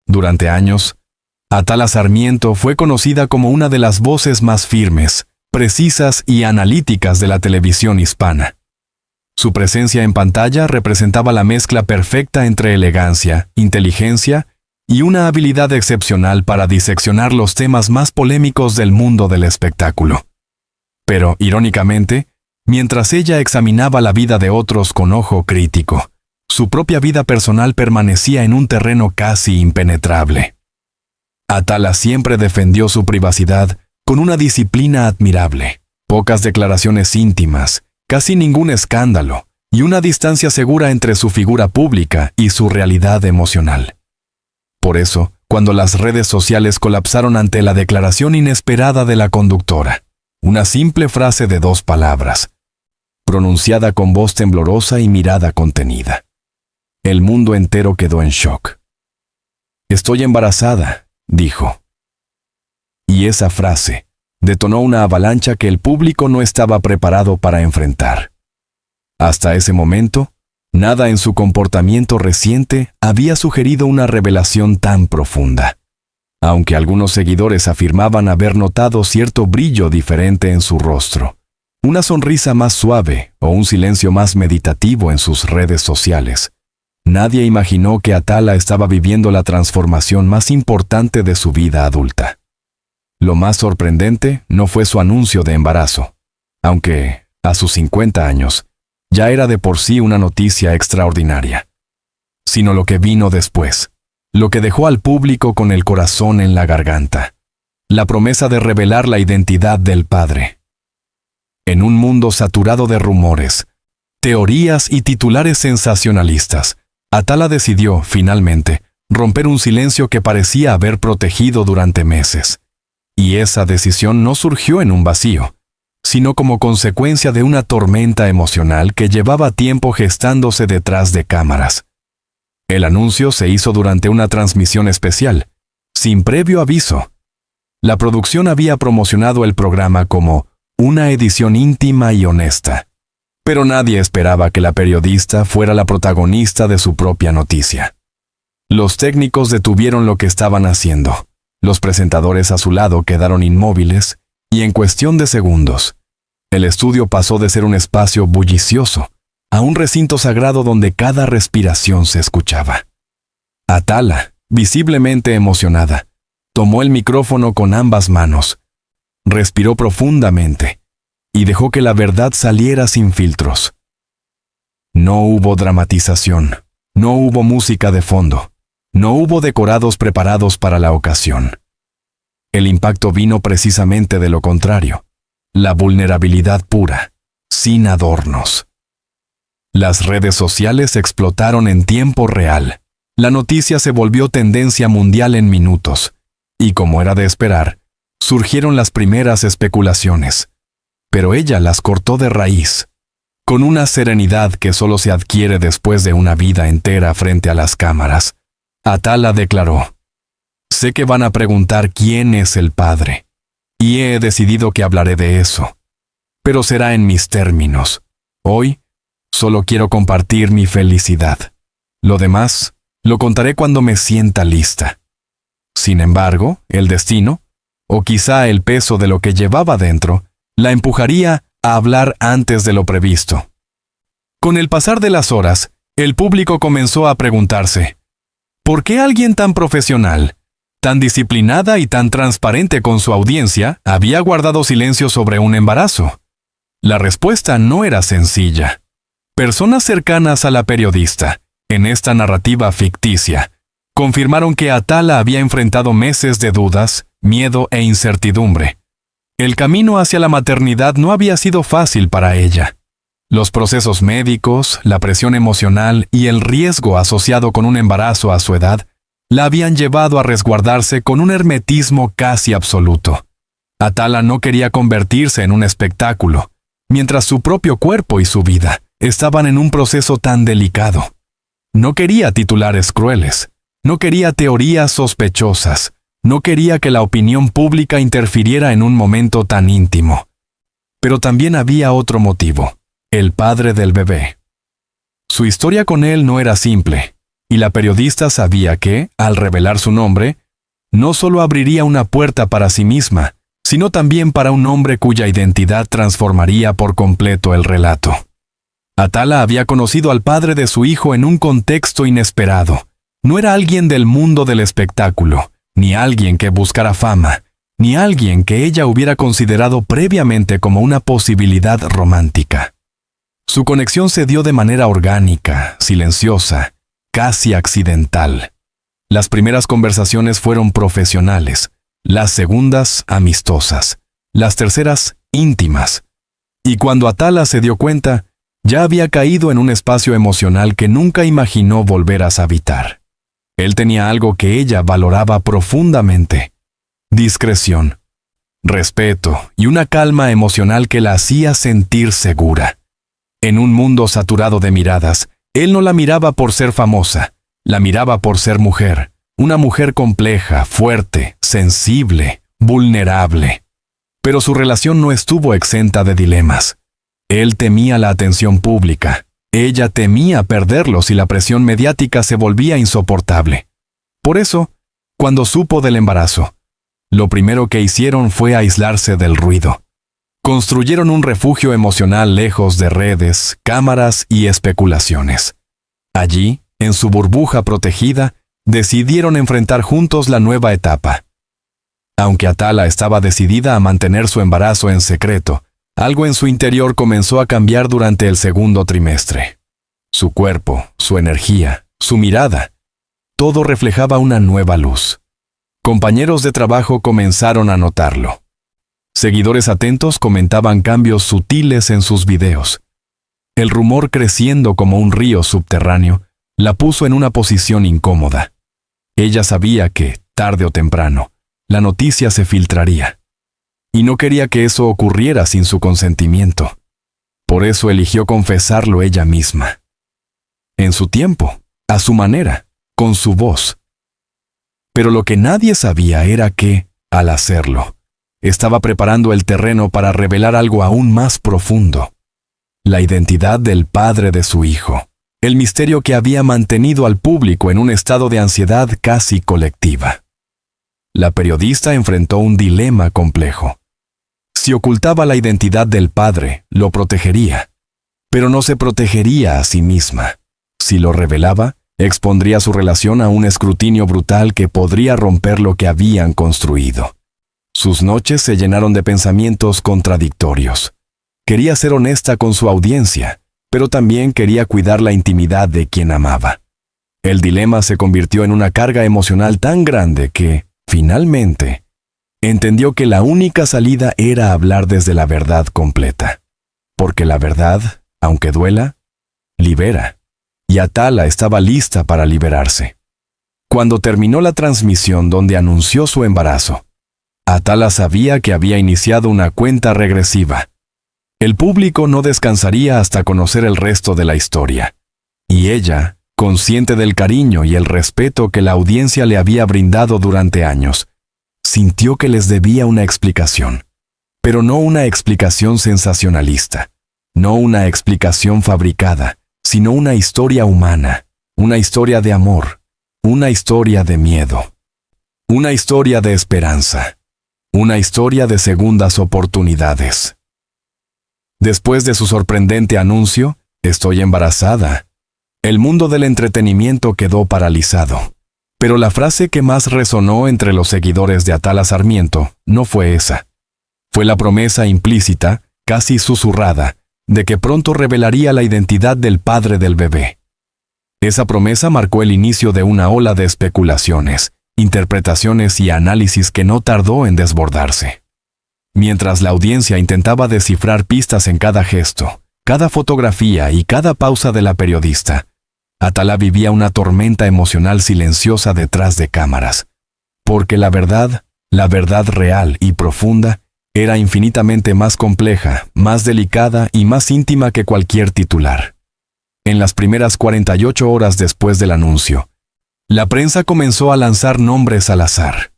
Durante años, Atala Sarmiento fue conocida como una de las voces más firmes, precisas y analíticas de la televisión hispana. Su presencia en pantalla representaba la mezcla perfecta entre elegancia, inteligencia y una habilidad excepcional para diseccionar los temas más polémicos del mundo del espectáculo. Pero, irónicamente, mientras ella examinaba la vida de otros con ojo crítico, su propia vida personal permanecía en un terreno casi impenetrable. Atala siempre defendió su privacidad con una disciplina admirable, pocas declaraciones íntimas, casi ningún escándalo, y una distancia segura entre su figura pública y su realidad emocional. Por eso, cuando las redes sociales colapsaron ante la declaración inesperada de la conductora, una simple frase de 2 palabras, pronunciada con voz temblorosa y mirada contenida, el mundo entero quedó en shock. «Estoy embarazada», dijo. Y esa frase detonó una avalancha que el público no estaba preparado para enfrentar. Hasta ese momento, nada en su comportamiento reciente había sugerido una revelación tan profunda, aunque algunos seguidores afirmaban haber notado cierto brillo diferente en su rostro, una sonrisa más suave o un silencio más meditativo en sus redes sociales. Nadie imaginó que Atala estaba viviendo la transformación más importante de su vida adulta. Lo más sorprendente no fue su anuncio de embarazo, aunque, a sus 50 años, ya era de por sí una noticia extraordinaria, sino lo que vino después, lo que dejó al público con el corazón en la garganta, la promesa de revelar la identidad del padre. En un mundo saturado de rumores, teorías y titulares sensacionalistas, Atala decidió, finalmente, romper un silencio que parecía haber protegido durante meses. Y esa decisión no surgió en un vacío, sino como consecuencia de una tormenta emocional que llevaba tiempo gestándose detrás de cámaras. El anuncio se hizo durante una transmisión especial, sin previo aviso. La producción había promocionado el programa como una edición íntima y honesta, pero nadie esperaba que la periodista fuera la protagonista de su propia noticia. Los técnicos detuvieron lo que estaban haciendo. Los presentadores a su lado quedaron inmóviles y en cuestión de segundos, el estudio pasó de ser un espacio bullicioso a un recinto sagrado donde cada respiración se escuchaba. Atala, visiblemente emocionada, tomó el micrófono con ambas manos, respiró profundamente y dejó que la verdad saliera sin filtros. No hubo dramatización, no hubo música de fondo. No hubo decorados preparados para la ocasión. El impacto vino precisamente de lo contrario, la vulnerabilidad pura, sin adornos. Las redes sociales explotaron en tiempo real. La noticia se volvió tendencia mundial en minutos, y como era de esperar, surgieron las primeras especulaciones. Pero ella las cortó de raíz, con una serenidad que solo se adquiere después de una vida entera frente a las cámaras. Atala declaró: «Sé que van a preguntar quién es el padre, y he decidido que hablaré de eso, pero será en mis términos. Hoy, solo quiero compartir mi felicidad. Lo demás, lo contaré cuando me sienta lista». Sin embargo, el destino, o quizá el peso de lo que llevaba dentro, la empujaría a hablar antes de lo previsto. Con el pasar de las horas, el público comenzó a preguntarse: ¿por qué alguien tan profesional, tan disciplinada y tan transparente con su audiencia había guardado silencio sobre un embarazo? La respuesta no era sencilla. Personas cercanas a la periodista, en esta narrativa ficticia, confirmaron que Atala había enfrentado meses de dudas, miedo e incertidumbre. El camino hacia la maternidad no había sido fácil para ella. Los procesos médicos, la presión emocional y el riesgo asociado con un embarazo a su edad la habían llevado a resguardarse con un hermetismo casi absoluto. Atala no quería convertirse en un espectáculo, mientras su propio cuerpo y su vida estaban en un proceso tan delicado. No quería titulares crueles, no quería teorías sospechosas, no quería que la opinión pública interfiriera en un momento tan íntimo. Pero también había otro motivo: el padre del bebé. Su historia con él no era simple, y la periodista sabía que, al revelar su nombre, no solo abriría una puerta para sí misma, sino también para un hombre cuya identidad transformaría por completo el relato. Atala había conocido al padre de su hijo en un contexto inesperado. No era alguien del mundo del espectáculo, ni alguien que buscara fama, ni alguien que ella hubiera considerado previamente como una posibilidad romántica. Su conexión se dio de manera orgánica, silenciosa, casi accidental. Las primeras conversaciones fueron profesionales, las segundas amistosas, las terceras íntimas. Y cuando Atala se dio cuenta, ya había caído en un espacio emocional que nunca imaginó volver a habitar. Él tenía algo que ella valoraba profundamente: discreción, respeto y una calma emocional que la hacía sentir segura. En un mundo saturado de miradas, él no la miraba por ser famosa, la miraba por ser mujer, una mujer compleja, fuerte, sensible, vulnerable. Pero su relación no estuvo exenta de dilemas. Él temía la atención pública, ella temía perderlo si la presión mediática se volvía insoportable. Por eso, cuando supo del embarazo, lo primero que hicieron fue aislarse del ruido. Construyeron un refugio emocional lejos de redes, cámaras y especulaciones. Allí, en su burbuja protegida, decidieron enfrentar juntos la nueva etapa. Aunque Atala estaba decidida a mantener su embarazo en secreto, algo en su interior comenzó a cambiar durante el segundo trimestre. Su cuerpo, su energía, su mirada, todo reflejaba una nueva luz. Compañeros de trabajo comenzaron a notarlo. Seguidores atentos comentaban cambios sutiles en sus videos. El rumor, creciendo como un río subterráneo, la puso en una posición incómoda. Ella sabía que, tarde o temprano, la noticia se filtraría. Y no quería que eso ocurriera sin su consentimiento. Por eso eligió confesarlo ella misma. En su tiempo, a su manera, con su voz. Pero lo que nadie sabía era que, al hacerlo, estaba preparando el terreno para revelar algo aún más profundo: la identidad del padre de su hijo, el misterio que había mantenido al público en un estado de ansiedad casi colectiva. La periodista enfrentó un dilema complejo. Si ocultaba la identidad del padre, lo protegería, pero no se protegería a sí misma. Si lo revelaba, expondría su relación a un escrutinio brutal que podría romper lo que habían construido. Sus noches se llenaron de pensamientos contradictorios. Quería ser honesta con su audiencia, pero también quería cuidar la intimidad de quien amaba. El dilema se convirtió en una carga emocional tan grande que, finalmente, entendió que la única salida era hablar desde la verdad completa. Porque la verdad, aunque duela, libera. Y Atala estaba lista para liberarse. Cuando terminó la transmisión donde anunció su embarazo, Atala sabía que había iniciado una cuenta regresiva. El público no descansaría hasta conocer el resto de la historia. Y ella, consciente del cariño y el respeto que la audiencia le había brindado durante años, sintió que les debía una explicación. Pero no una explicación sensacionalista, no una explicación fabricada, sino una historia humana, una historia de amor, una historia de miedo, una historia de esperanza. Una historia de segundas oportunidades. Después de su sorprendente anuncio, «Estoy embarazada», el mundo del entretenimiento quedó paralizado. Pero la frase que más resonó entre los seguidores de Atala Sarmiento no fue esa. Fue la promesa implícita, casi susurrada, de que pronto revelaría la identidad del padre del bebé. Esa promesa marcó el inicio de una ola de especulaciones, interpretaciones y análisis que no tardó en desbordarse. Mientras la audiencia intentaba descifrar pistas en cada gesto, cada fotografía y cada pausa de la periodista, Atala vivía una tormenta emocional silenciosa detrás de cámaras. Porque la verdad real y profunda, era infinitamente más compleja, más delicada y más íntima que cualquier titular. En las primeras 48 horas después del anuncio, la prensa comenzó a lanzar nombres al azar.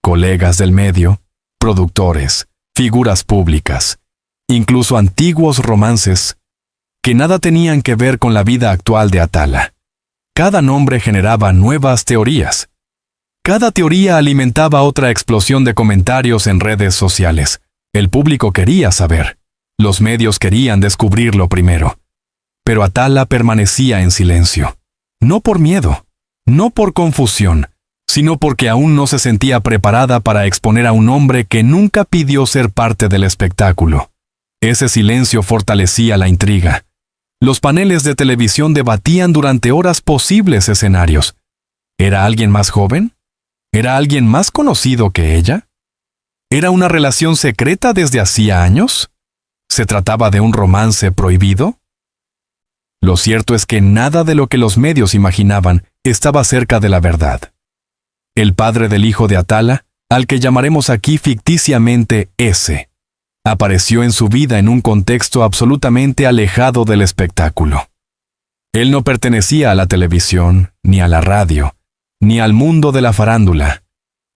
Colegas del medio, productores, figuras públicas, incluso antiguos romances, que nada tenían que ver con la vida actual de Atala. cada nombre generaba nuevas teorías. Cada teoría alimentaba otra explosión de comentarios en redes sociales. El público quería saber. Los medios querían descubrirlo primero. Pero Atala permanecía en silencio. No por miedo, no por confusión, sino porque aún no se sentía preparada para exponer a un hombre que nunca pidió ser parte del espectáculo. Ese silencio fortalecía la intriga. Los paneles de televisión debatían durante horas posibles escenarios. ¿Era alguien más joven? ¿Era alguien más conocido que ella? ¿Era una relación secreta desde hacía años? ¿Se trataba de un romance prohibido? Lo cierto es que nada de lo que los medios imaginaban estaba cerca de la verdad. El padre del hijo de Atala, al que llamaremos aquí ficticiamente S, apareció en su vida en un contexto absolutamente alejado del espectáculo. Él no pertenecía a la televisión, ni a la radio, ni al mundo de la farándula.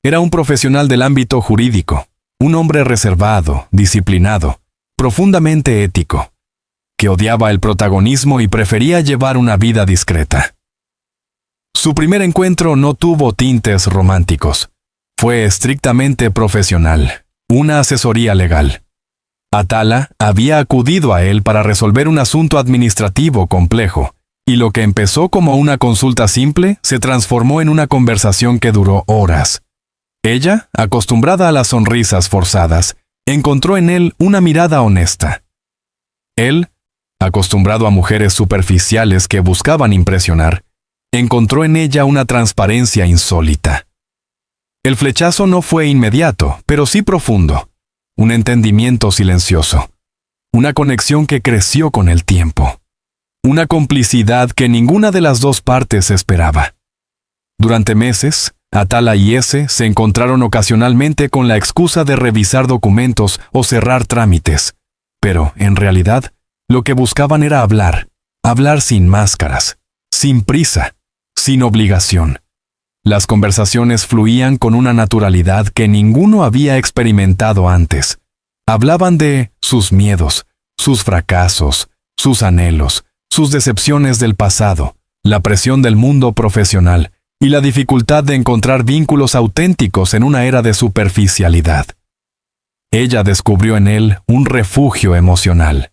Era un profesional del ámbito jurídico, un hombre reservado, disciplinado, profundamente ético, que odiaba el protagonismo y prefería llevar una vida discreta. Su primer encuentro no tuvo tintes románticos. Fue estrictamente profesional, una asesoría legal. Atala había acudido a él para resolver un asunto administrativo complejo, y lo que empezó como una consulta simple se transformó en una conversación que duró horas. Ella, acostumbrada a las sonrisas forzadas, encontró en él una mirada honesta. Él, acostumbrado a mujeres superficiales que buscaban impresionar, encontró en ella una transparencia insólita. El flechazo no fue inmediato, pero sí profundo. Un entendimiento silencioso. Una conexión que creció con el tiempo. Una complicidad que ninguna de las dos partes esperaba. Durante meses, Atala y S se encontraron ocasionalmente con la excusa de revisar documentos o cerrar trámites. Pero, en realidad, lo que buscaban era hablar sin máscaras, sin prisa, sin obligación. Las conversaciones fluían con una naturalidad que ninguno había experimentado antes. Hablaban de sus miedos, sus fracasos, sus anhelos, sus decepciones del pasado, la presión del mundo profesional y la dificultad de encontrar vínculos auténticos en una era de superficialidad. Ella descubrió en él un refugio emocional.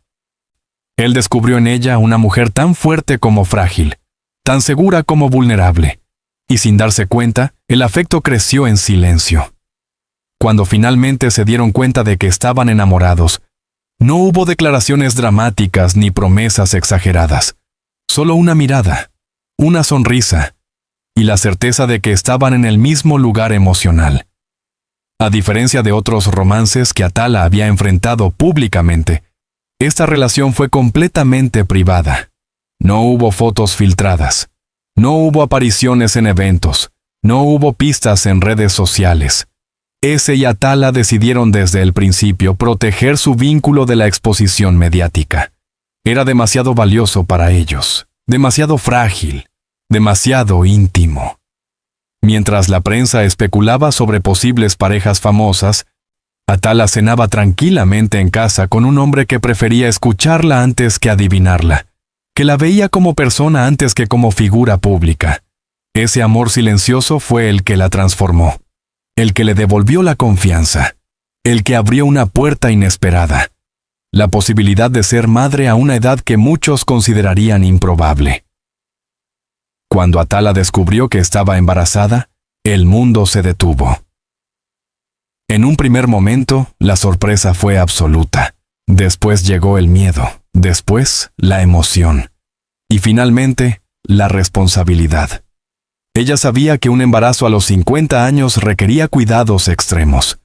Él descubrió en ella una mujer tan fuerte como frágil, tan segura como vulnerable, y sin darse cuenta, el afecto creció en silencio. Cuando finalmente se dieron cuenta de que estaban enamorados, no hubo declaraciones dramáticas ni promesas exageradas, solo una mirada, una sonrisa, y la certeza de que estaban en el mismo lugar emocional. A diferencia de otros romances que Atala había enfrentado públicamente, esta relación fue completamente privada. No hubo fotos filtradas, no hubo apariciones en eventos, no hubo pistas en redes sociales. S y Atala decidieron desde el principio proteger su vínculo de la exposición mediática. Era demasiado valioso para ellos, demasiado frágil, demasiado íntimo. Mientras la prensa especulaba sobre posibles parejas famosas, Atala cenaba tranquilamente en casa con un hombre que prefería escucharla antes que adivinarla, que la veía como persona antes que como figura pública. Ese amor silencioso fue el que la transformó, el que le devolvió la confianza, el que abrió una puerta inesperada, la posibilidad de ser madre a una edad que muchos considerarían improbable. Cuando Atala descubrió que estaba embarazada, el mundo se detuvo. En un primer momento, la sorpresa fue absoluta. Después llegó el miedo, después la emoción, y finalmente, la responsabilidad. Ella sabía que un embarazo a los 50 años requería cuidados extremos.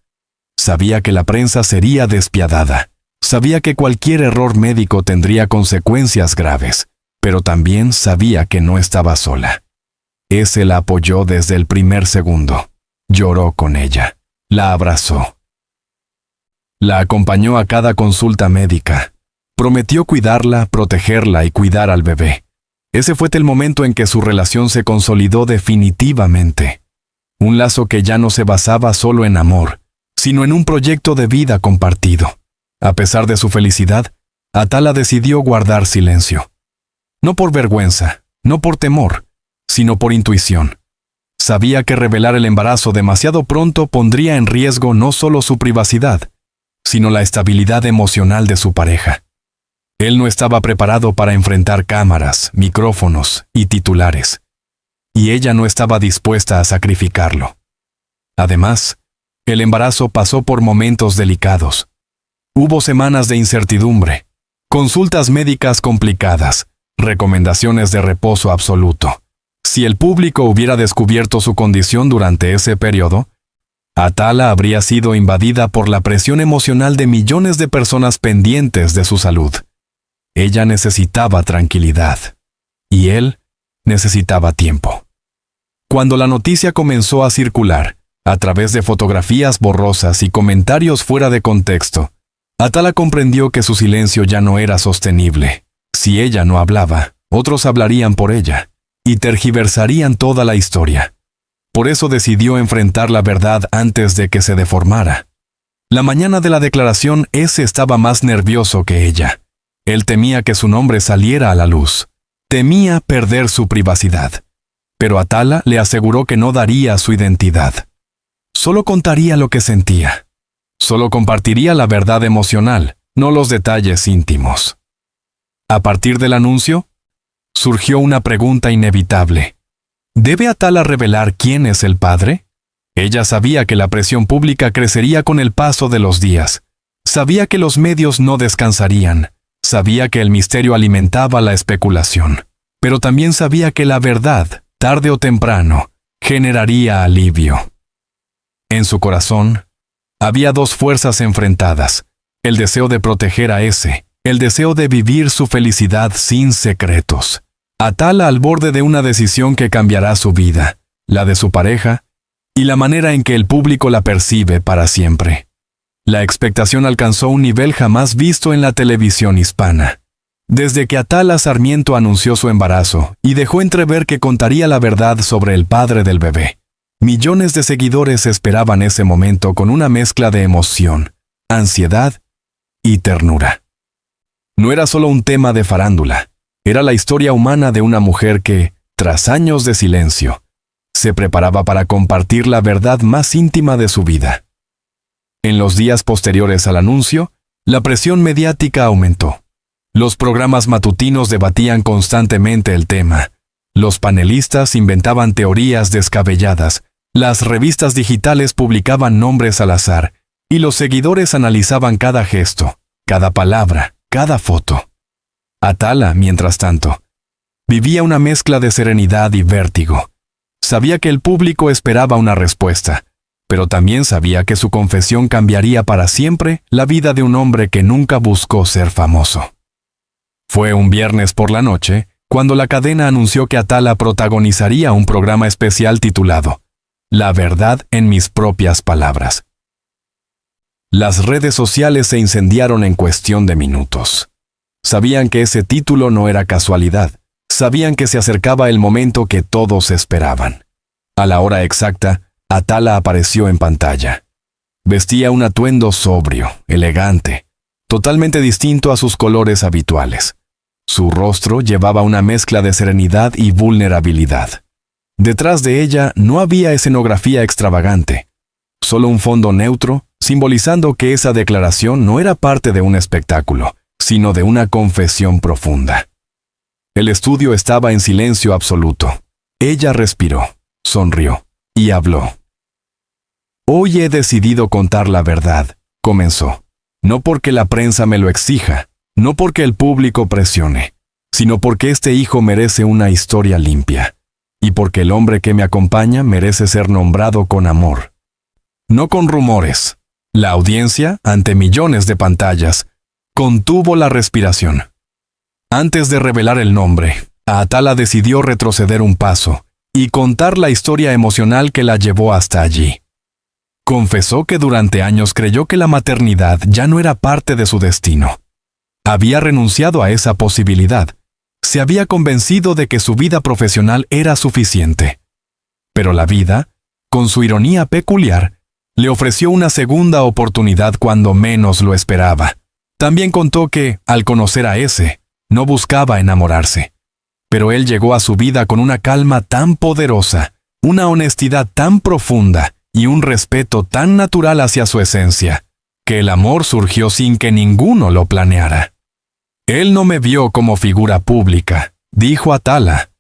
Sabía que la prensa sería despiadada. Sabía que cualquier error médico tendría consecuencias graves, pero también sabía que no estaba sola. Ese la apoyó desde el primer segundo. Lloró con ella. La abrazó. La acompañó a cada consulta médica. Prometió cuidarla, protegerla y cuidar al bebé. Ese fue el momento en que su relación se consolidó definitivamente. Un lazo que ya no se basaba solo en amor, sino en un proyecto de vida compartido. A pesar de su felicidad, Atala decidió guardar silencio. No por vergüenza, no por temor, sino por intuición. Sabía que revelar el embarazo demasiado pronto pondría en riesgo no solo su privacidad, sino la estabilidad emocional de su pareja. Él no estaba preparado para enfrentar cámaras, micrófonos y titulares, y ella no estaba dispuesta a sacrificarlo. Además, el embarazo pasó por momentos delicados. Hubo semanas de incertidumbre, consultas médicas complicadas, recomendaciones de reposo absoluto. Si el público hubiera descubierto su condición durante ese periodo, Atala habría sido invadida por la presión emocional de millones de personas pendientes de su salud. Ella necesitaba tranquilidad, y él necesitaba tiempo. Cuando la noticia comenzó a circular, a través de fotografías borrosas y comentarios fuera de contexto, Atala comprendió que su silencio ya no era sostenible. Si ella no hablaba, otros hablarían por ella, y tergiversarían toda la historia. Por eso decidió enfrentar la verdad antes de que se deformara. La mañana de la declaración, ese estaba más nervioso que ella. Él temía que su nombre saliera a la luz. Temía perder su privacidad. Pero Atala le aseguró que no daría su identidad. Solo contaría lo que sentía. Solo compartiría la verdad emocional, no los detalles íntimos. A partir del anuncio, surgió una pregunta inevitable. ¿Debe Atala revelar quién es el padre? Ella sabía que la presión pública crecería con el paso de los días. Sabía que los medios no descansarían. Sabía que el misterio alimentaba la especulación. Pero también sabía que la verdad, tarde o temprano, generaría alivio. En su corazón, había dos fuerzas enfrentadas: el deseo de proteger a ese, el deseo de vivir su felicidad sin secretos. Atala al borde de una decisión que cambiará su vida, la de su pareja, y la manera en que el público la percibe para siempre. La expectación alcanzó un nivel jamás visto en la televisión hispana. Desde que Atala Sarmiento anunció su embarazo y dejó entrever que contaría la verdad sobre el padre del bebé, millones de seguidores esperaban ese momento con una mezcla de emoción, ansiedad y ternura. No era solo un tema de farándula, era la historia humana de una mujer que, tras años de silencio, se preparaba para compartir la verdad más íntima de su vida. En los días posteriores al anuncio, la presión mediática aumentó. Los programas matutinos debatían constantemente el tema. Los panelistas inventaban teorías descabelladas. Las revistas digitales publicaban nombres al azar, y los seguidores analizaban cada gesto, cada palabra, cada foto. Atala, mientras tanto, vivía una mezcla de serenidad y vértigo. Sabía que el público esperaba una respuesta, pero también sabía que su confesión cambiaría para siempre la vida de un hombre que nunca buscó ser famoso. Fue un viernes por la noche cuando la cadena anunció que Atala protagonizaría un programa especial titulado La verdad en mis propias palabras. Las redes sociales se incendiaron en cuestión de minutos. Sabían que ese título no era casualidad. Sabían que se acercaba el momento que todos esperaban. A la hora exacta, Atala apareció en pantalla. Vestía un atuendo sobrio, elegante, totalmente distinto a sus colores habituales. Su rostro llevaba una mezcla de serenidad y vulnerabilidad. Detrás de ella no había escenografía extravagante, solo un fondo neutro, simbolizando que esa declaración no era parte de un espectáculo, sino de una confesión profunda. El estudio estaba en silencio absoluto. Ella respiró, sonrió y habló. «Hoy he decidido contar la verdad», comenzó. «No porque la prensa me lo exija, no porque el público presione, sino porque este hijo merece una historia limpia, y porque el hombre que me acompaña merece ser nombrado con amor. No con rumores». La audiencia, ante millones de pantallas, contuvo la respiración. Antes de revelar el nombre, Atala decidió retroceder un paso y contar la historia emocional que la llevó hasta allí. Confesó que durante años creyó que la maternidad ya no era parte de su destino. Había renunciado a esa posibilidad. Se había convencido de que su vida profesional era suficiente. Pero la vida, con su ironía peculiar, le ofreció una segunda oportunidad cuando menos lo esperaba. También contó que, al conocer a ese, no buscaba enamorarse. Pero él llegó a su vida con una calma tan poderosa, una honestidad tan profunda y un respeto tan natural hacia su esencia, que el amor surgió sin que ninguno lo planeara. Él no me vio como figura pública, dijo Atala.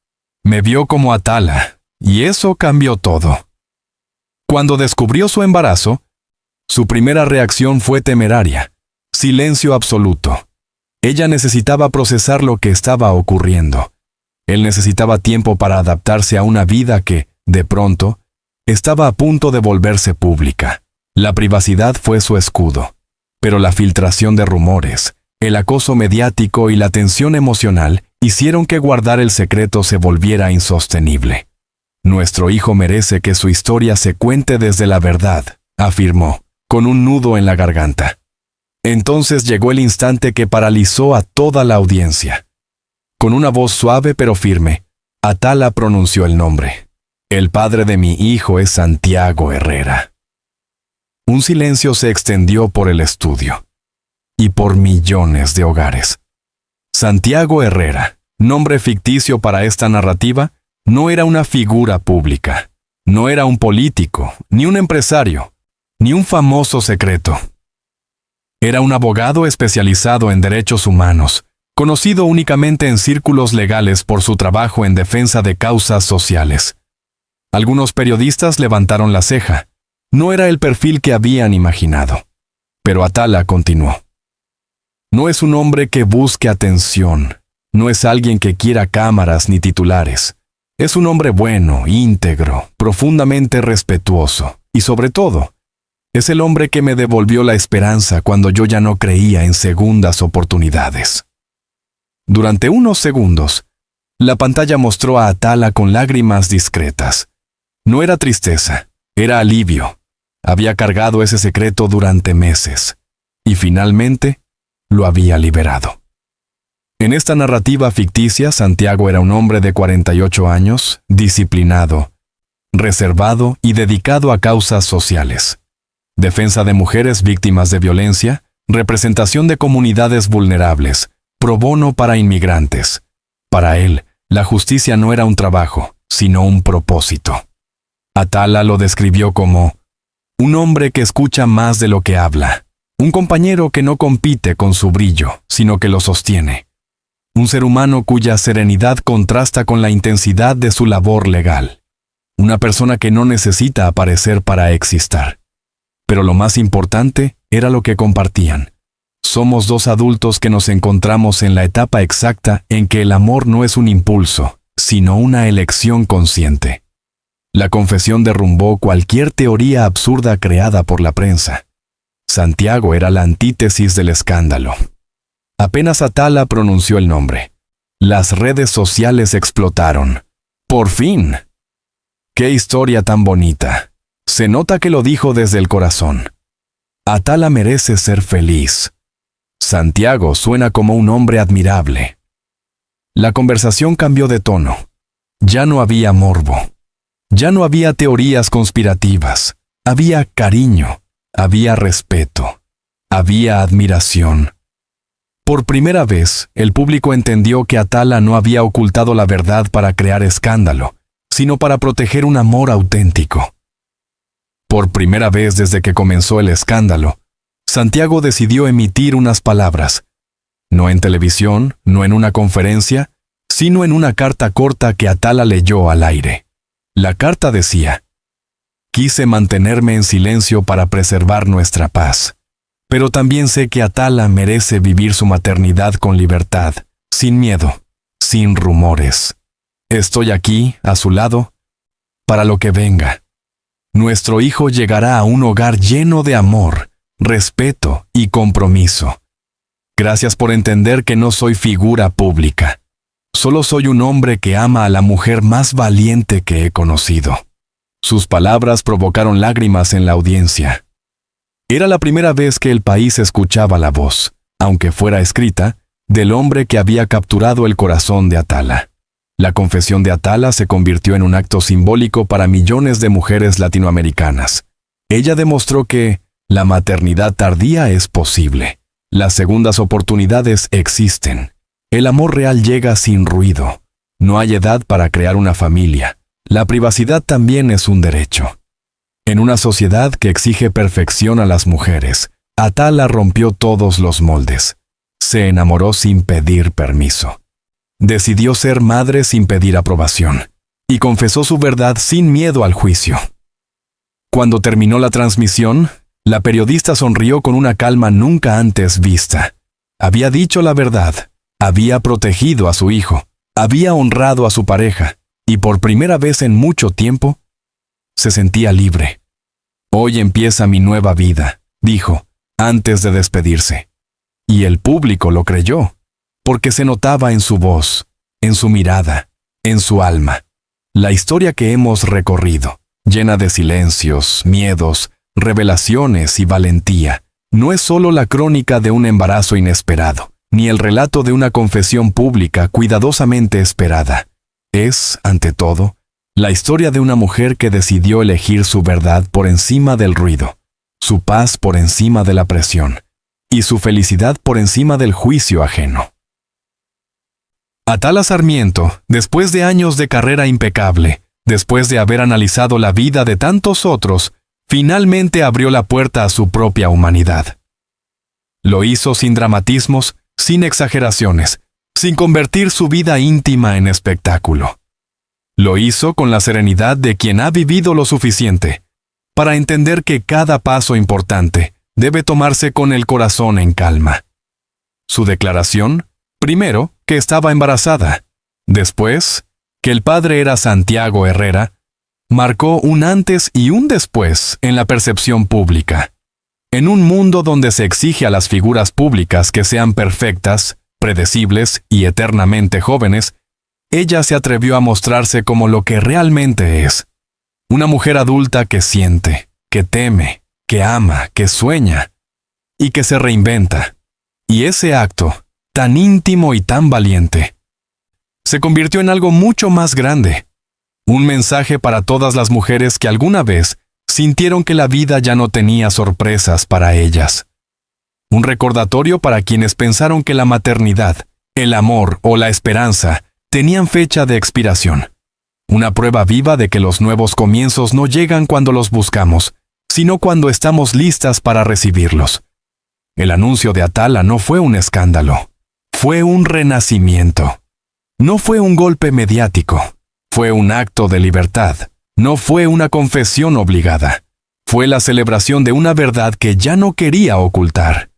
Me vio como Atala, y eso cambió todo. Cuando descubrió su embarazo, su primera reacción fue temeraria, silencio absoluto. Ella necesitaba procesar lo que estaba ocurriendo. Él necesitaba tiempo para adaptarse a una vida que, de pronto, estaba a punto de volverse pública. La privacidad fue su escudo, pero la filtración de rumores, el acoso mediático y la tensión emocional hicieron que guardar el secreto se volviera insostenible. Nuestro hijo merece que su historia se cuente desde la verdad, afirmó, con un nudo en la garganta. Entonces llegó el instante que paralizó a toda la audiencia. Con una voz suave pero firme, Atala pronunció el nombre. El padre de mi hijo es Santiago Herrera. Un silencio se extendió por el estudio y por millones de hogares. Santiago Herrera, nombre ficticio para esta narrativa, no era una figura pública, no era un político, ni un empresario, ni un famoso secreto. Era un abogado especializado en derechos humanos, conocido únicamente en círculos legales por su trabajo en defensa de causas sociales. Algunos periodistas levantaron la ceja. No era el perfil que habían imaginado. Pero Atala continuó. No es un hombre que busque atención, no es alguien que quiera cámaras ni titulares. Es un hombre bueno, íntegro, profundamente respetuoso, y sobre todo, es el hombre que me devolvió la esperanza cuando yo ya no creía en segundas oportunidades. Durante unos segundos, la pantalla mostró a Atala con lágrimas discretas. No era tristeza, era alivio. Había cargado ese secreto durante meses, y finalmente lo había liberado. En esta narrativa ficticia, Santiago era un hombre de 48 años, disciplinado, reservado y dedicado a causas sociales. Defensa de mujeres víctimas de violencia, representación de comunidades vulnerables, pro bono para inmigrantes. Para él, la justicia no era un trabajo, sino un propósito. Atala lo describió como un hombre que escucha más de lo que habla, un compañero que no compite con su brillo, sino que lo sostiene. Un ser humano cuya serenidad contrasta con la intensidad de su labor legal. Una persona que no necesita aparecer para existir. Pero lo más importante era lo que compartían. Somos dos adultos que nos encontramos en la etapa exacta en que el amor no es un impulso, sino una elección consciente. La confesión derrumbó cualquier teoría absurda creada por la prensa. Santiago era la antítesis del escándalo. Apenas Atala pronunció el nombre, las redes sociales explotaron. ¡Por fin! ¡Qué historia tan bonita! Se nota que lo dijo desde el corazón. Atala merece ser feliz. Santiago suena como un hombre admirable. La conversación cambió de tono. Ya no había morbo. Ya no había teorías conspirativas. Había cariño. Había respeto. Había admiración. Por primera vez, el público entendió que Atala no había ocultado la verdad para crear escándalo, sino para proteger un amor auténtico. Por primera vez desde que comenzó el escándalo, Santiago decidió emitir unas palabras, no en televisión, no en una conferencia, sino en una carta corta que Atala leyó al aire. La carta decía: quise mantenerme en silencio para preservar nuestra paz. Pero también sé que Atala merece vivir su maternidad con libertad, sin miedo, sin rumores. Estoy aquí, a su lado, para lo que venga. Nuestro hijo llegará a un hogar lleno de amor, respeto y compromiso. Gracias por entender que no soy figura pública. Solo soy un hombre que ama a la mujer más valiente que he conocido. Sus palabras provocaron lágrimas en la audiencia. Era la primera vez que el país escuchaba la voz, aunque fuera escrita, del hombre que había capturado el corazón de Atala. La confesión de Atala se convirtió en un acto simbólico para millones de mujeres latinoamericanas. Ella demostró que la maternidad tardía es posible. Las segundas oportunidades existen. El amor real llega sin ruido, No hay edad para crear una familia. La privacidad también es un derecho. En una sociedad que exige perfección a las mujeres, Atala rompió todos los moldes. Se enamoró sin pedir permiso. Decidió ser madre sin pedir aprobación. Y confesó su verdad sin miedo al juicio. Cuando terminó la transmisión, la periodista sonrió con una calma nunca antes vista. Había dicho la verdad, había protegido a su hijo, había honrado a su pareja, y por primera vez en mucho tiempo, se sentía libre. Hoy empieza mi nueva vida, dijo, antes de despedirse. Y el público lo creyó, porque se notaba en su voz, en su mirada, en su alma. La historia que hemos recorrido, llena de silencios, miedos, revelaciones y valentía, no es solo la crónica de un embarazo inesperado, ni el relato de una confesión pública cuidadosamente esperada. Es, ante todo, la historia de una mujer que decidió elegir su verdad por encima del ruido, su paz por encima de la presión, y su felicidad por encima del juicio ajeno. Atala Sarmiento, después de años de carrera impecable, después de haber analizado la vida de tantos otros, finalmente abrió la puerta a su propia humanidad. Lo hizo sin dramatismos, sin exageraciones, sin convertir su vida íntima en espectáculo. Lo hizo con la serenidad de quien ha vivido lo suficiente para entender que cada paso importante debe tomarse con el corazón en calma. Su declaración, primero, que estaba embarazada, después, que el padre era Santiago Herrera, marcó un antes y un después en la percepción pública. En un mundo donde se exige a las figuras públicas que sean perfectas, predecibles y eternamente jóvenes, ella se atrevió a mostrarse como lo que realmente es. Una mujer adulta que siente, que teme, que ama, que sueña y que se reinventa. Y ese acto, tan íntimo y tan valiente, se convirtió en algo mucho más grande. Un mensaje para todas las mujeres que alguna vez sintieron que la vida ya no tenía sorpresas para ellas. Un recordatorio para quienes pensaron que la maternidad, el amor o la esperanza tenían fecha de expiración. Una prueba viva de que los nuevos comienzos no llegan cuando los buscamos, sino cuando estamos listas para recibirlos. El anuncio de Atala no fue un escándalo, fue un renacimiento. No fue un golpe mediático, fue un acto de libertad, no fue una confesión obligada. Fue la celebración de una verdad que ya no quería ocultar.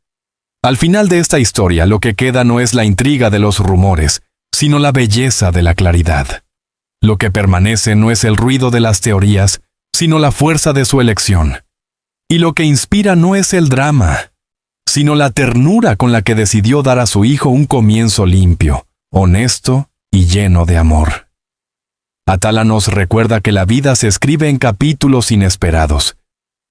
Al final de esta historia, lo que queda no es la intriga de los rumores, sino la belleza de la claridad. Lo que permanece no es el ruido de las teorías, sino la fuerza de su elección. Y lo que inspira no es el drama, sino la ternura con la que decidió dar a su hijo un comienzo limpio, honesto y lleno de amor. Atala nos recuerda que la vida se escribe en capítulos inesperados,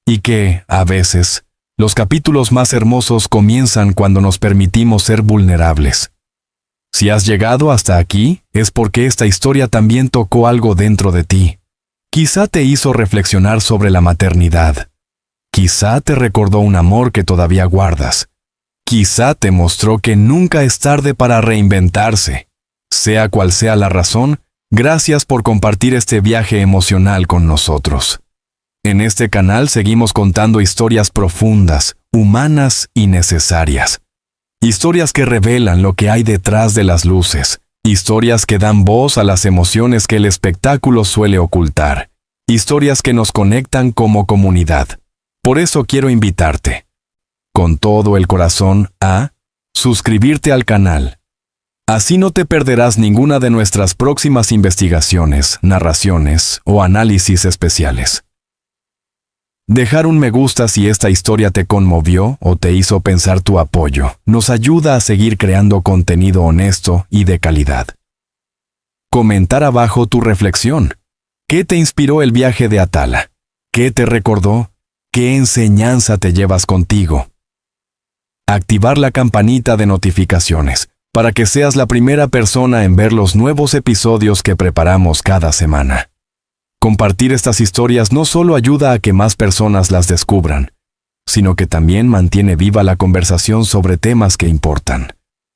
y que, a veces, los capítulos más hermosos comienzan cuando nos permitimos ser vulnerables. Si has llegado hasta aquí, es porque esta historia también tocó algo dentro de ti. Quizá te hizo reflexionar sobre la maternidad. Quizá te recordó un amor que todavía guardas. Quizá te mostró que nunca es tarde para reinventarse. Sea cual sea la razón, gracias por compartir este viaje emocional con nosotros. En este canal seguimos contando historias profundas, humanas y necesarias. Historias que revelan lo que hay detrás de las luces. Historias que dan voz a las emociones que el espectáculo suele ocultar. Historias que nos conectan como comunidad. Por eso quiero invitarte, con todo el corazón, a suscribirte al canal. Así no te perderás ninguna de nuestras próximas investigaciones, narraciones o análisis especiales. Dejar un me gusta si esta historia te conmovió o te hizo pensar tu apoyo nos ayuda a seguir creando contenido honesto y de calidad. Comentar abajo tu reflexión. ¿Qué te inspiró el viaje de Atala? ¿Qué te recordó? ¿Qué enseñanza te llevas contigo? Activar la campanita de notificaciones para que seas la primera persona en ver los nuevos episodios que preparamos cada semana. Compartir estas historias no solo ayuda a que más personas las descubran, sino que también mantiene viva la conversación sobre temas que importan.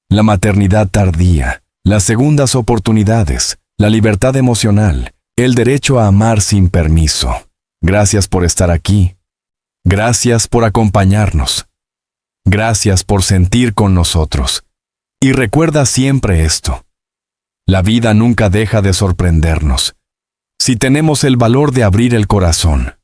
La maternidad tardía, las segundas oportunidades, la libertad emocional, el derecho a amar sin permiso. Gracias por estar aquí. Gracias por acompañarnos. Gracias por sentir con nosotros. Y recuerda siempre esto: la vida nunca deja de sorprendernos, si tenemos el valor de abrir el corazón.